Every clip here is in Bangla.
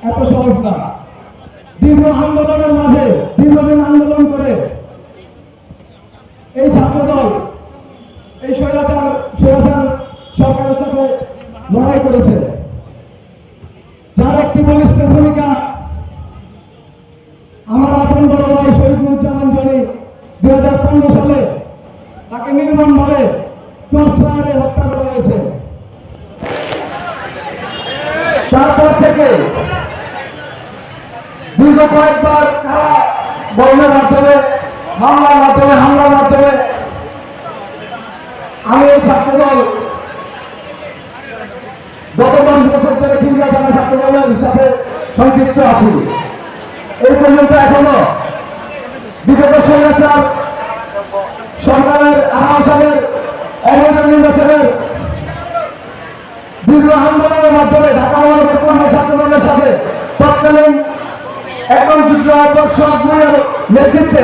এত সহজ না। দীর্ঘ আন্দোলনের মাঝে দীর্ঘদিন আন্দোলন করে এই ছাত্রদল এই স্বৈরাচার সরকারের সাথে লড়াই করেছে, যার একটি বলিষ্ঠ ভূমিকা আমার আপন বড় ভাই শহীদুজ্জামান জনি 2015 সালে তাকে নির্মমভাবে ক্রসফায়ারে হত্যা করা হয়েছে। তারপর থেকে দীর্ঘ কয়েকবার কারা বর্ণের মাধ্যমে হামলার মাধ্যমে আমি এই ছাত্রদল গত 10 বছর ধরে খিলগাঁও থানা ছাত্রদলের সাথে সংযুক্ত আছি। এই পর্যন্ত এখনো বিগত স্বৈরাচার সরকারের 18 সালের অবৈধ নির্বাচনের দীর্ঘ আন্দোলনের মাধ্যমে ঢাকা মহানগর পূর্ব ছাত্রদলের সাথে তৎকালীন একজন যুগ্ম আহ্বায়ক নেতৃত্বে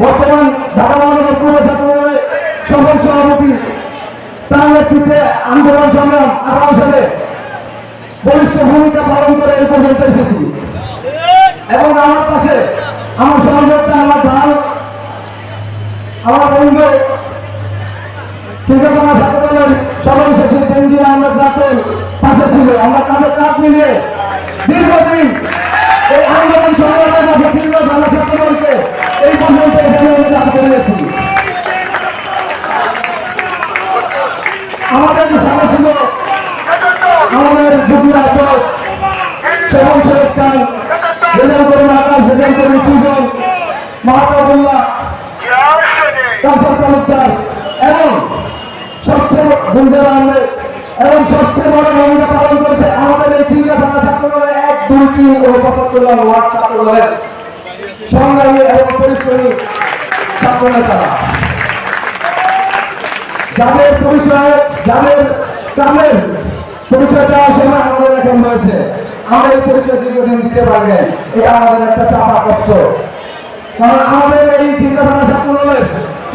বর্তমান ঢাকা মহানগর পূর্ব ছাত্রদলের সফল সভাপতি তার নেতৃত্বে আন্দোলন সংগ্রাম 18 সালে বলিষ্ঠ ভূমিকা পালন করে এই পর্যন্ত এসেছি। এবং আমার পাশে আমার সহযোগিতা আমার ধান আমার বন্ধু খিলগাঁও ছাত্রদলের সদস্য সচিব বেনজির আহমেদ রাতুল পাশে ছিল। আমরা তাদের কাজ মিলিয়ে দীর্ঘদিন এই আন্দোলন সংগ্রামের মাঝে খিলগাঁও থানা ছাত্রদলকে এই পর্যন্ত এখানে কাজ করেছি। আমাদের সাথে ছিল আমাদের যুগ্ম আহ্বায়ক শোভন শরীফ খান, রেজাল করিম আকাশ, রেজাল করিম সুজন, মাহবুবুল্লাহ, কাসর তালুকদার এবং সবচেয়ে গুলজার আহমেদ এবং সবচেয়ে বড় ভূমিকা পালন করেছে আমাদের এই খিলগাঁও থানা ছাত্রদলের 1, 2, 3 ও 75 নং ওয়ার্ড ছাত্রদলের সংগ্রামী এবং পরিশ্রমী ছাত্রনেতারা, যাদের কামের পরিচয় দেওয়ার সময় আমাদের এখন রয়েছে। আমরা এই পরিচয় দীর্ঘদিন দিতে পারবেন, এটা আমাদের একটা চাপা কষ্ট। কারণ আমাদের এই খিলগাঁও থানা ছাত্রদলের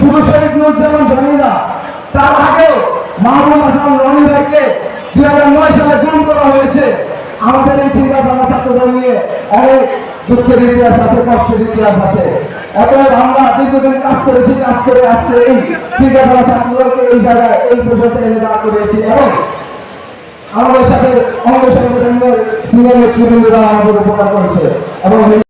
শুধু শহীদুজ্জামান জনি না, তার আগেও মাহবুব হাসান রনি ভাইকে 2009 সালে গুম করা হয়েছে। আমাদের এই খিলগাঁও থানা ছাত্রদল নিয়ে অনেক দুঃখের ইতিহাস আছে, কষ্টের ইতিহাস আছে। অতএব আমরা দীর্ঘদিন কাজ করেছি, কাজ করে আসছে এই খিলগাঁও থানা ছাত্রদলকে এই জায়গায় এই পর্যন্ত এনে দাঁড় করিয়েছি এবং আমাদের সাথে অঙ্গ সংগঠনের সিনিয়র নেতৃবৃন্দরা আমাদের উপকার করেছে এবং